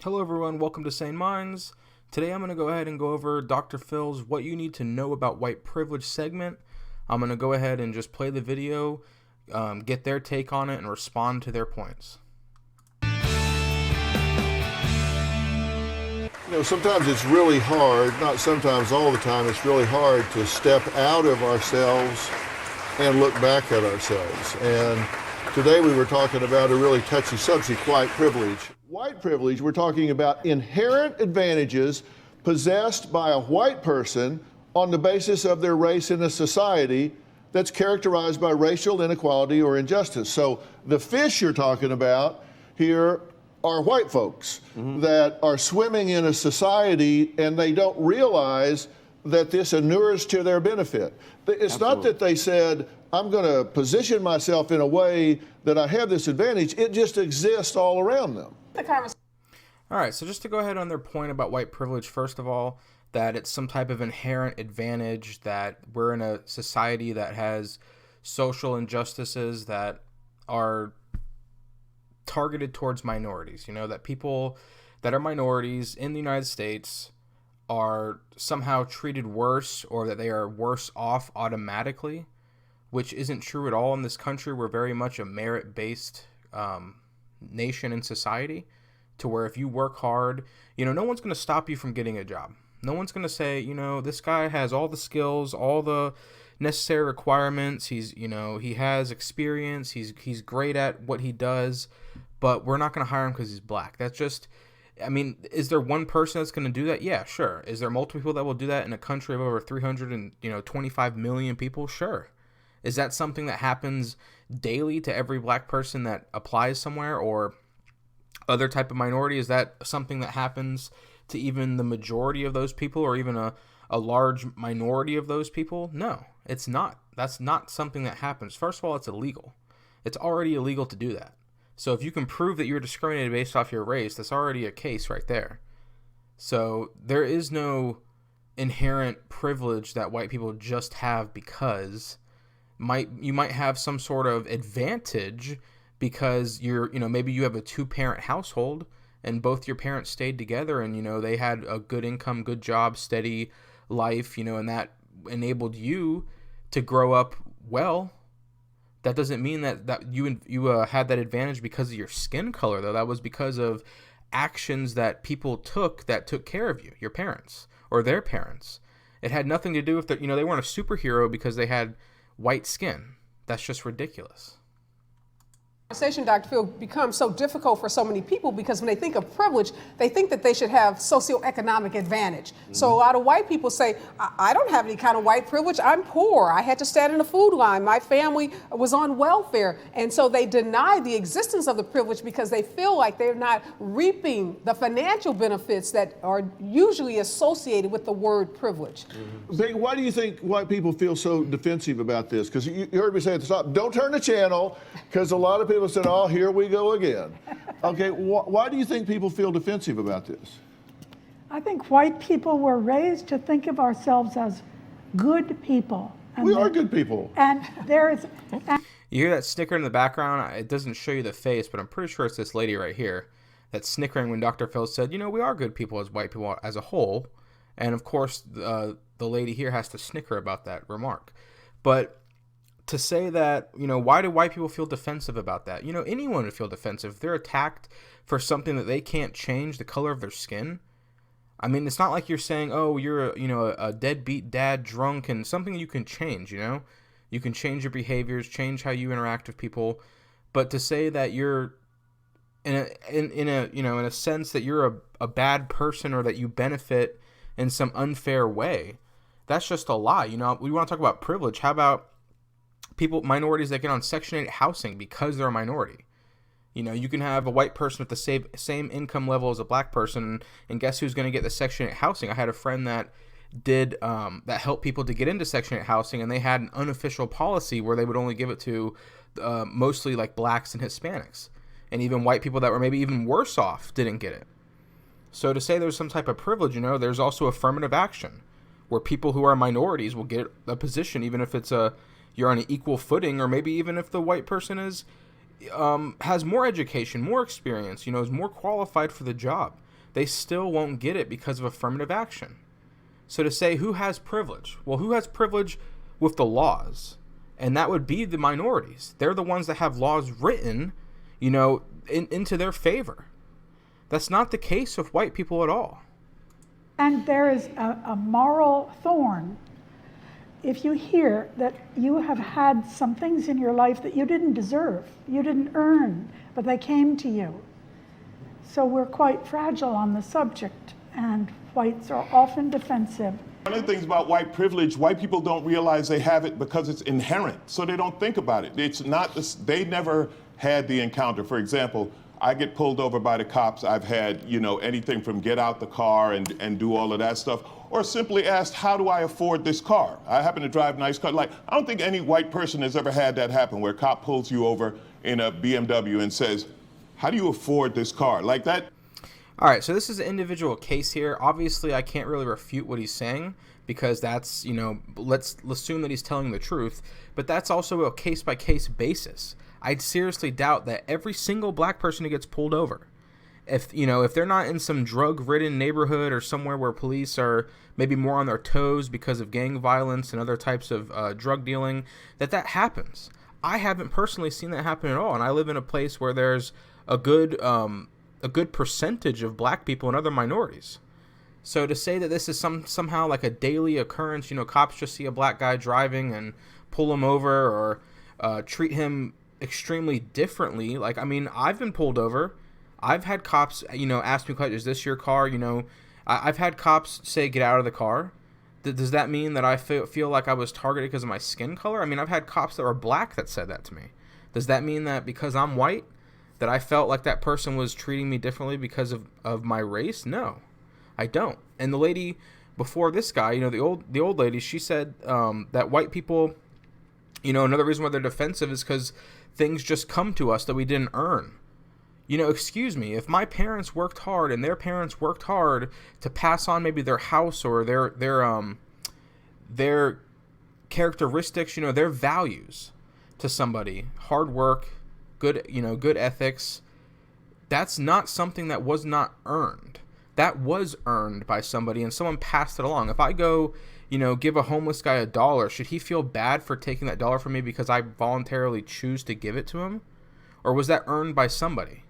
Hello everyone, welcome to Sane Minds. Today I'm going to go ahead and go over Dr. Phil's What You Need to Know About White Privilege segment. I'm going to go ahead and just play the video, get their take on it, and respond to their points. Sometimes it's really hard, not sometimes, all the time, it's really hard to step out of ourselves and look back at ourselves. And today we were talking about a really touchy subject, white privilege. White privilege, we're talking about inherent advantages possessed by a white person on the basis of their race in a society that's characterized by racial inequality or injustice. So the fish you're talking about here are white folks that are swimming in a society and they don't realize that this inures to their benefit. It's not that they said, I'm going to position myself in a way that I have this advantage. It just exists all around them. All right, so just to go ahead on their point about white privilege, first of all, that it's some type of inherent advantage, that we're in a society that has social injustices that are targeted towards minorities, that people that are minorities in the United States are somehow treated worse, or that they are worse off automatically, which isn't true at all in this country. We're very much a merit-based nation and society, to where if you work hard, no one's going to stop you from getting a job. No one's going to say, this guy has all the skills, all the necessary requirements. He has experience. He's great at what he does, but we're not going to hire him because he's black. That's just, is there one person that's going to do that? Yeah, sure. Is there multiple people that will do that in a country of over 325 million people? Sure. Is that something that happens daily to every black person that applies somewhere, or other type of minority? Is that something that happens to even the majority of those people, or even a large minority of those people? No, it's not. That's not something that happens. First of all, it's illegal. It's already illegal to do that. So if you can prove that you're discriminated based off your race, that's already a case right there. So there is no inherent privilege that white people just have because you might have some sort of advantage because maybe you have a two-parent household and both your parents stayed together and, they had a good income, good job, steady life, and that enabled you to grow up well. That doesn't mean that you had that advantage because of your skin color, though. That was because of actions that people took that took care of you, your parents or their parents. It had nothing to do with they weren't a superhero because they had white skin. That's just ridiculous. Conversation, Dr. Phil, becomes so difficult for so many people because when they think of privilege, they think that they should have socioeconomic advantage. So a lot of white people say, I don't have any kind of white privilege. I'm poor. I had to stand in the food line. My family was on welfare. And so they deny the existence of the privilege because they feel like they're not reaping the financial benefits that are usually associated with the word privilege. Peggy, why do you think white people feel so defensive about this? Because you heard me say at the top, don't turn the channel, because a lot of people said, oh, here we go again. Okay, why do you think people feel defensive about this? I think white people were raised to think of ourselves as good people. We are good people. And there is... You hear that snicker in the background? It doesn't show you the face, but I'm pretty sure it's this lady right here that's snickering when Dr. Phil said, we are good people as white people as a whole. And of course, the lady here has to snicker about that remark. But to say that, why do white people feel defensive about that? Anyone would feel defensive if they're attacked for something that they can't change, the color of their skin. It's not like you're saying, oh, you're a deadbeat dad, drunk, and something you can change. You can change your behaviors, change how you interact with people. But to say that you're in a sense that you're a bad person, or that you benefit in some unfair way, that's just a lie. We want to talk about privilege. How about minorities that get on Section 8 housing because they're a minority? You can have a white person with the same income level as a black person, and guess who's going to get the Section 8 housing? I had a friend that did that helped people to get into Section 8 housing, and they had an unofficial policy where they would only give it to mostly like blacks and Hispanics, and even white people that were maybe even worse off didn't get it. So to say there's some type of privilege, there's also affirmative action where people who are minorities will get a position, even if you're on an equal footing, or maybe even if the white person has more education, more experience, is more qualified for the job. they still won't get it because of affirmative action. So to say who has privilege? Well, who has privilege with the laws? And that would be the minorities. They're the ones that have laws written, into their favor. That's not the case with white people at all. And there is a moral thorn if you hear that you have had some things in your life that you didn't deserve, you didn't earn, but they came to you. So we're quite fragile on the subject, and whites are often defensive. One of the things about white privilege, white people don't realize they have it because it's inherent, so they don't think about it. It's not this, they never had the encounter. For example, I get pulled over by the cops. I've had, anything from get out the car and do all of that stuff, or simply asked, how do I afford this car? I happen to drive a nice car. Like, I don't think any white person has ever had that happen, where a cop pulls you over in a BMW and says, how do you afford this car? Like that. All right, so this is an individual case here. Obviously, I can't really refute what he's saying because that's, let's assume that he's telling the truth, but that's also a case-by-case basis. I'd seriously doubt that every single black person who gets pulled over, if they're not in some drug-ridden neighborhood or somewhere where police are maybe more on their toes because of gang violence and other types of drug dealing, that happens. I haven't personally seen that happen at all, and I live in a place where there's a good percentage of black people and other minorities. So to say that this is somehow like a daily occurrence, cops just see a black guy driving and pull him over or treat him extremely differently. Like, I mean, I've been pulled over. I've had cops, ask me, is this your car? I've had cops say, get out of the car. Does that mean that I feel like I was targeted because of my skin color? I mean, I've had cops that were black that said that to me. Does that mean that because I'm white, that I felt like that person was treating me differently because of my race? No, I don't. And the lady before this guy, the old lady, she said that white people, another reason why they're defensive is because things just come to us that we didn't earn. Excuse me, if my parents worked hard and their parents worked hard to pass on maybe their house or their characteristics, their values to somebody, hard work, good ethics, that's not something that was not earned. That was earned by somebody and someone passed it along. If I go, give a homeless guy $1, should he feel bad for taking that dollar from me because I voluntarily choose to give it to him? Or was that earned by somebody?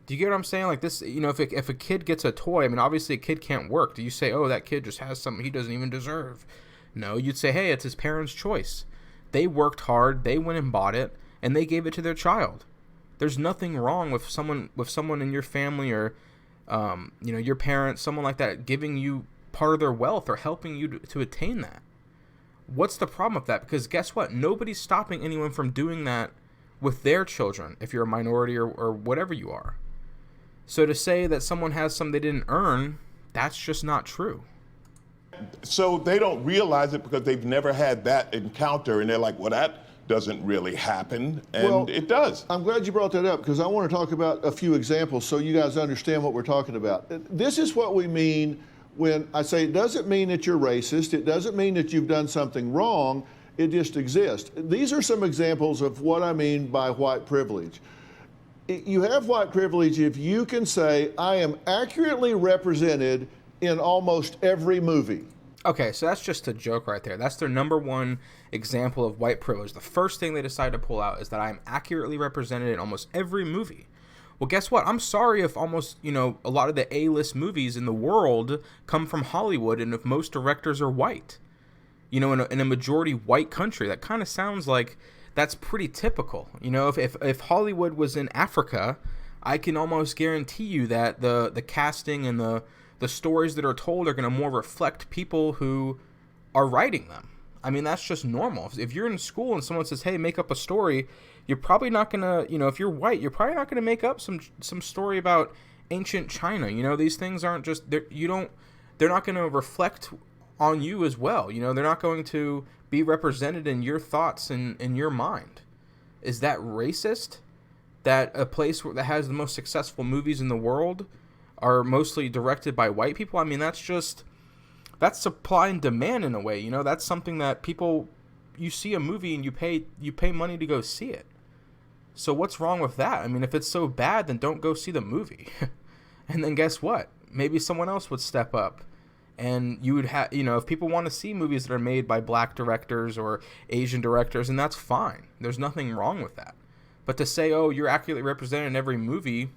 Do you get what I'm saying? Like this, if a kid gets a toy, I mean, obviously a kid can't work. Do you say, oh, that kid just has something he doesn't even deserve? No, you'd say, hey, it's his parents' choice. They worked hard, they went and bought it, and they gave it to their child. There's nothing wrong with someone in your family or, your parents, someone like that, giving you part of their wealth or helping you to attain that. What's the problem with that? Because guess what? Nobody's stopping anyone from doing that with their children if you're a minority or whatever you are. So to say that someone has something they didn't earn, that's just not true. So they don't realize it because they've never had that encounter, and they're like, well, that doesn't really happen, and it does. I'm glad you brought that up because I want to talk about a few examples so you guys understand what we're talking about. This is what we mean when I say it doesn't mean that you're racist, it doesn't mean that you've done something wrong, it just exists. These are some examples of what I mean by white privilege. You have white privilege if you can say, I am accurately represented in almost every movie. Okay, so that's just a joke right there. That's their number one example of white privilege. The first thing they decide to pull out is that I am accurately represented in almost every movie. Well, guess what? I'm sorry if almost, a lot of the A-list movies in the world come from Hollywood and if most directors are white. In a majority white country, that kind of sounds like that's pretty typical. If Hollywood was in Africa, I can almost guarantee you that the casting and the stories that are told are going to more reflect people who are writing them. I mean, that's just normal. If you're in school and someone says, hey, make up a story, you're probably not going to, if you're white, you're probably not going to make up some story about ancient China. These things aren't just, they're not going to reflect on you as well. They're not going to be represented in your thoughts and in your mind. Is that racist? That a place that has the most successful movies in the world are mostly directed by white people? I mean, that's supply and demand in a way. That's something that people, you see a movie and you pay money to go see it. So what's wrong with that? I mean, if it's so bad, then don't go see the movie. And then guess what? Maybe someone else would step up. And you would have, if people want to see movies that are made by black directors or Asian directors, and that's fine. There's nothing wrong with that. But to say, oh, you're accurately represented in every movie,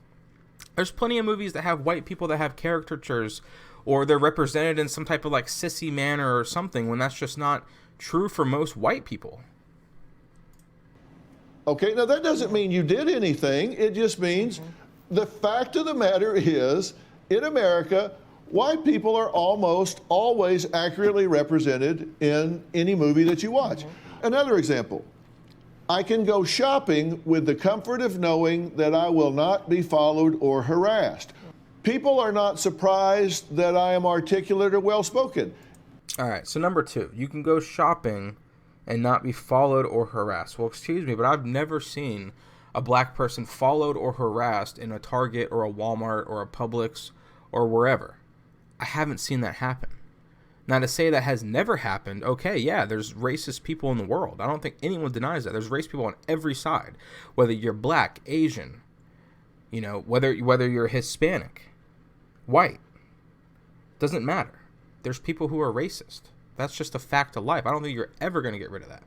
there's plenty of movies that have white people that have caricatures, or they're represented in some type of like sissy manner or something, when that's just not true for most white people. Okay, now that doesn't mean you did anything. It just means the fact of the matter is, in America, white people are almost always accurately represented in any movie that you watch. Another example, I can go shopping with the comfort of knowing that I will not be followed or harassed. People are not surprised that I am articulate or well-spoken. All right, so number 2, you can go shopping and not be followed or harassed. Well, excuse me, but I've never seen a black person followed or harassed in a Target or a Walmart or a Publix or wherever. I haven't seen that happen. Now, to say that has never happened, okay, yeah, there's racist people in the world. I don't think anyone denies that. There's racist people on every side, whether you're black, Asian, whether you're Hispanic, white, doesn't matter. There's people who are racist. That's just a fact of life. I don't think you're ever going to get rid of that.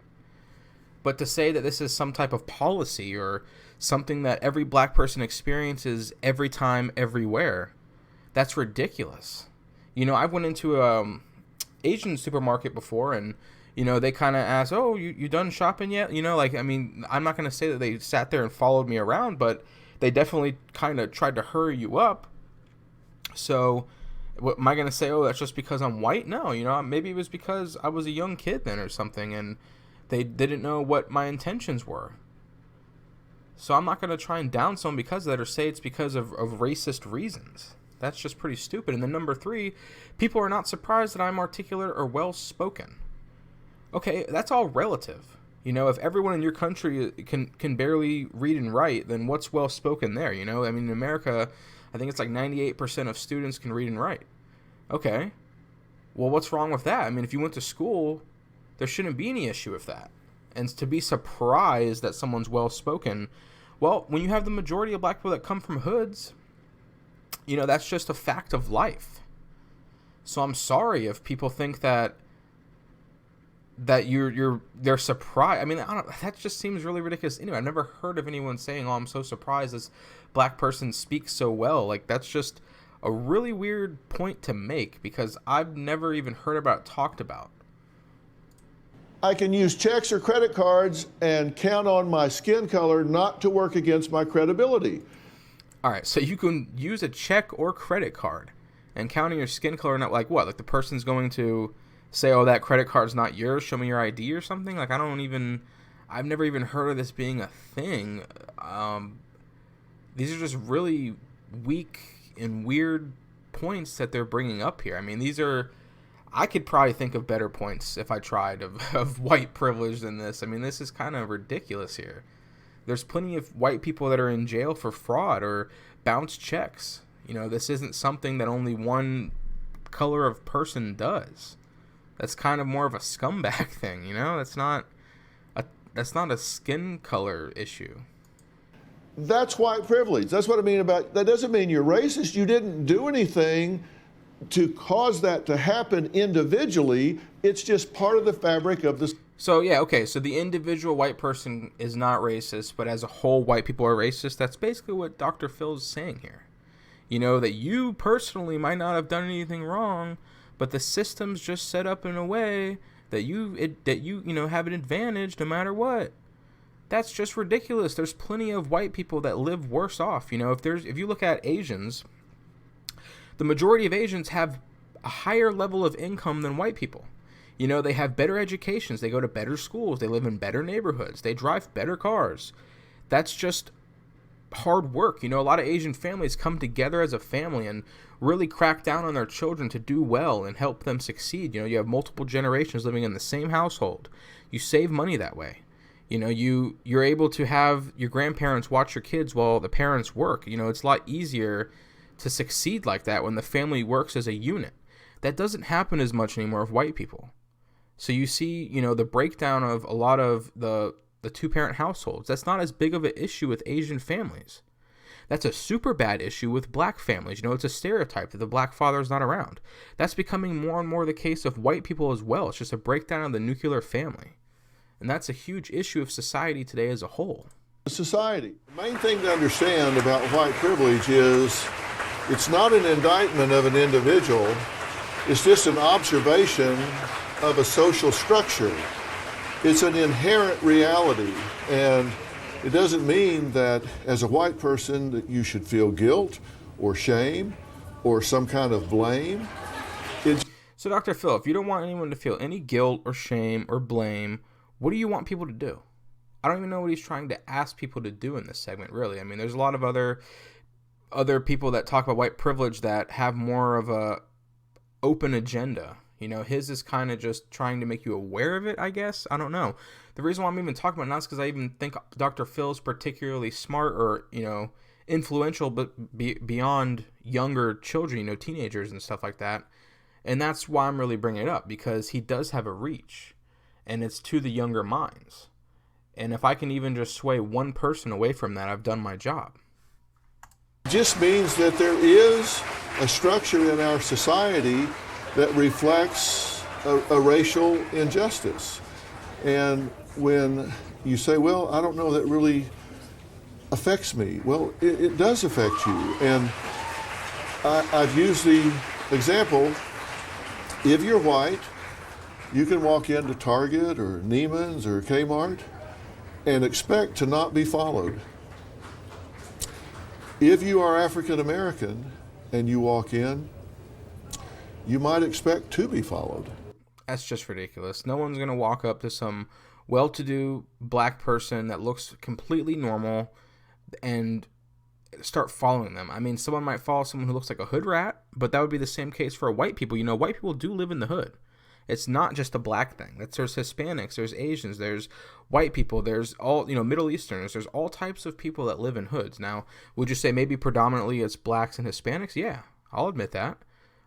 But to say that this is some type of policy or something that every black person experiences every time, everywhere, that's ridiculous. I went into a Asian supermarket before, and they kind of asked, "Oh, you done shopping yet?" I'm not going to say that they sat there and followed me around, but they definitely kind of tried to hurry you up. So, what am I going to say? Oh, that's just because I'm white? No, maybe it was because I was a young kid then or something, and they didn't know what my intentions were. So I'm not going to try and down someone because of that or say it's because of racist reasons. That's just pretty stupid. And then number 3, people are not surprised that I'm articulate or well-spoken. Okay, that's all relative. If everyone in your country can barely read and write, then what's well-spoken there, in America, I think it's like 98% of students can read and write. Okay, well, what's wrong with that? If you went to school, there shouldn't be any issue with that. And to be surprised that someone's well-spoken, well, when you have the majority of black people that come from hoods, that's just a fact of life. So I'm sorry if people think that they're surprised. That just seems really ridiculous. Anyway, I've never heard of anyone saying, "Oh, I'm so surprised this black person speaks so well." Like, that's just a really weird point to make because I've never even heard about it talked about. I can use checks or credit cards and count on my skin color not to work against my credibility. All right, so you can use a check or credit card and counting your skin color, not like what? Like the person's going to say, "Oh, that credit card's not yours, show me your ID" or something? Like, I've never even heard of this being a thing. These are just really weak and weird points that they're bringing up here. I could probably think of better points if I tried of white privilege than this. This is kind of ridiculous here. There's plenty of white people that are in jail for fraud or bounce checks. This isn't something that only one color of person does. That's kind of more of a scumbag thing, That's not a skin color issue. That's white privilege. That's what I mean about, that doesn't mean you're racist. You didn't do anything to cause that to happen individually. It's just part of the fabric of the... So, yeah, okay, so the individual white person is not racist, but as a whole, white people are racist. That's basically what Dr. Phil's saying here. That you personally might not have done anything wrong, but the system's just set up in a way that you have an advantage no matter what. That's just ridiculous. There's plenty of white people that live worse off. If you look at Asians, the majority of Asians have a higher level of income than white people. They have better educations, they go to better schools, they live in better neighborhoods, they drive better cars. That's just hard work. A lot of Asian families come together as a family and really crack down on their children to do well and help them succeed. You have multiple generations living in the same household. You save money that way. You're able to have your grandparents watch your kids while the parents work. It's a lot easier to succeed like that when the family works as a unit. That doesn't happen as much anymore with white people. So you see, the breakdown of a lot of the two-parent households. That's not as big of an issue with Asian families. That's a super bad issue with black families. You know, it's a stereotype that the black father is not around. That's becoming more and more the case of white people as well. It's just a breakdown of the nuclear family. And that's a huge issue of society today as a whole. Society. The main thing to understand about white privilege is it's not an indictment of an individual. It's just an observation of a social structure. It's an inherent reality, and it doesn't mean that as a white person that you should feel guilt or shame or some kind of blame. So Dr. Phil, if you don't want anyone to feel any guilt or shame or blame, what do you want people to do? I don't even know what he's trying to ask people to do in this segment, really. I mean, there's a lot of other people that talk about white privilege that have more of a open agenda. You know, his is kind of just trying to make you aware of it, I guess. I don't know. The reason why I'm even talking about it now is because I even think Dr. Phil's particularly smart or, you know, influential, but beyond younger children, you know, teenagers and stuff like that. And that's why I'm really bringing it up, because he does have a reach, and it's to the younger minds. And if I can even just sway one person away from that, I've done my job. It just means that there is a structure in our society that reflects a racial injustice. And when you say, well, I don't know, that really affects me. Well, it does affect you. And I've used the example, if you're white, you can walk into Target or Neiman's or Kmart and expect to not be followed. If you are African American and you walk in, you might expect to be followed. That's just ridiculous. No one's going to walk up to some well-to-do black person that looks completely normal and start following them. I mean, someone might follow someone who looks like a hood rat, but that would be the same case for white people. You know, white people do live in the hood. It's not just a black thing. There's Hispanics, there's Asians, there's white people, there's all, you know, Middle Easterners, there's all types of people that live in hoods. Now, would you say maybe predominantly it's blacks and Hispanics? Yeah, I'll admit that.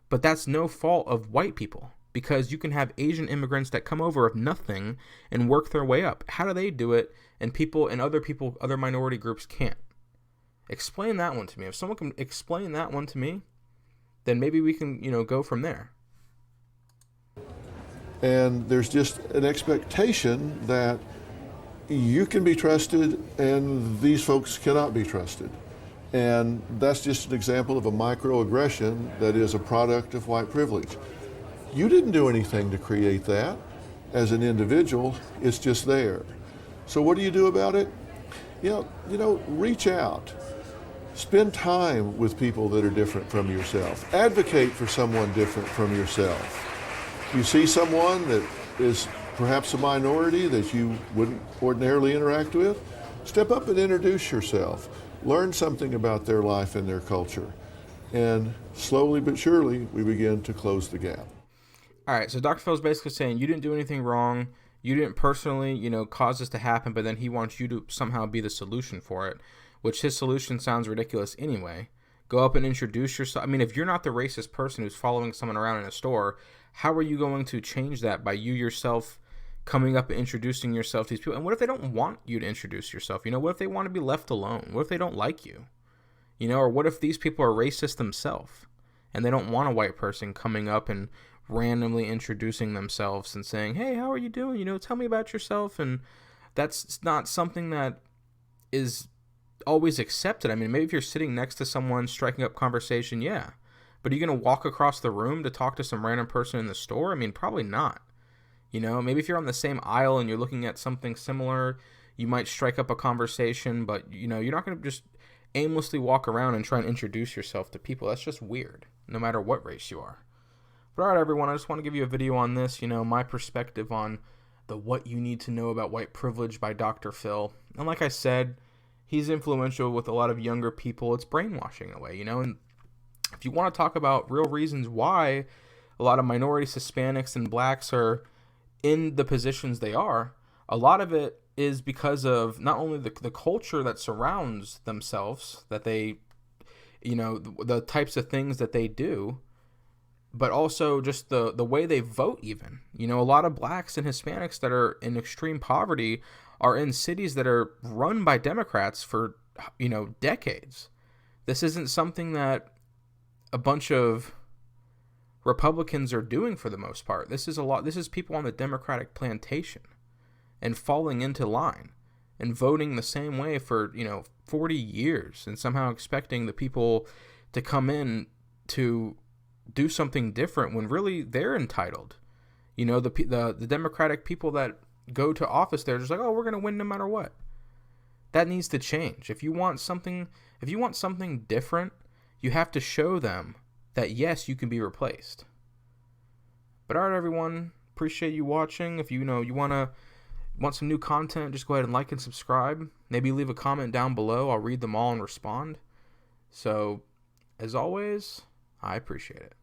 But that's no fault of white people, because you can have Asian immigrants that come over of nothing and work their way up. How do they do it and other minority groups can't? Explain that one to me. If someone can explain that one to me, then maybe we can, you know, go from there. And there's just an expectation that you can be trusted and these folks cannot be trusted. And that's just an example of a microaggression that is a product of white privilege. You didn't do anything to create that as an individual. It's just there. So what do you do about it? You know, reach out. Spend time with people that are different from yourself. Advocate for someone different from yourself. You see someone that is perhaps a minority that you wouldn't ordinarily interact with, step up and introduce yourself. Learn something about their life and their culture. And slowly but surely, we begin to close the gap. All right, so Dr. Phil's basically saying you didn't do anything wrong. You didn't personally, you know, cause this to happen, but then he wants you to somehow be the solution for it, which his solution sounds ridiculous anyway. Go up and introduce yourself. I mean, if you're not the racist person who's following someone around in a store, how are you going to change that by you yourself coming up and introducing yourself to these people? And what if they don't want you to introduce yourself? You know, what if they want to be left alone? What if they don't like you? You know, or what if these people are racist themselves and they don't want a white person coming up and randomly introducing themselves and saying, hey, how are you doing? You know, tell me about yourself. And that's not something that is always accepted. I mean, maybe if you're sitting next to someone striking up conversation, yeah. But are you going to walk across the room to talk to some random person in the store? I mean, probably not. You know, maybe if you're on the same aisle and you're looking at something similar, you might strike up a conversation, but, you know, you're not going to just aimlessly walk around and try and introduce yourself to people. That's just weird, no matter what race you are. But all right, everyone, I just want to give you a video on this, you know, my perspective on the What You Need to Know About White Privilege by Dr. Phil. And like I said, he's influential with a lot of younger people. It's brainwashing in a way, you know, and if you want to talk about real reasons why a lot of minorities, Hispanics, and blacks are in the positions they are, a lot of it is because of not only the culture that surrounds themselves, that they, you know, the types of things that they do, but also just the way they vote even. You know, a lot of blacks and Hispanics that are in extreme poverty are in cities that are run by Democrats for, you know, decades. This isn't something that a bunch of Republicans are doing for the most part. This is people on the Democratic plantation and falling into line and voting the same way for, 40 years and somehow expecting the people to come in to do something different when really they're entitled. The Democratic people that go to office, they're just like, oh, we're going to win no matter what. That needs to change. If you want something different, you have to show them that yes, you can be replaced. But all right, everyone, appreciate you watching. If you want some new content, just go ahead and like and subscribe. Maybe leave a comment down below. I'll read them all and respond. So, as always, I appreciate it.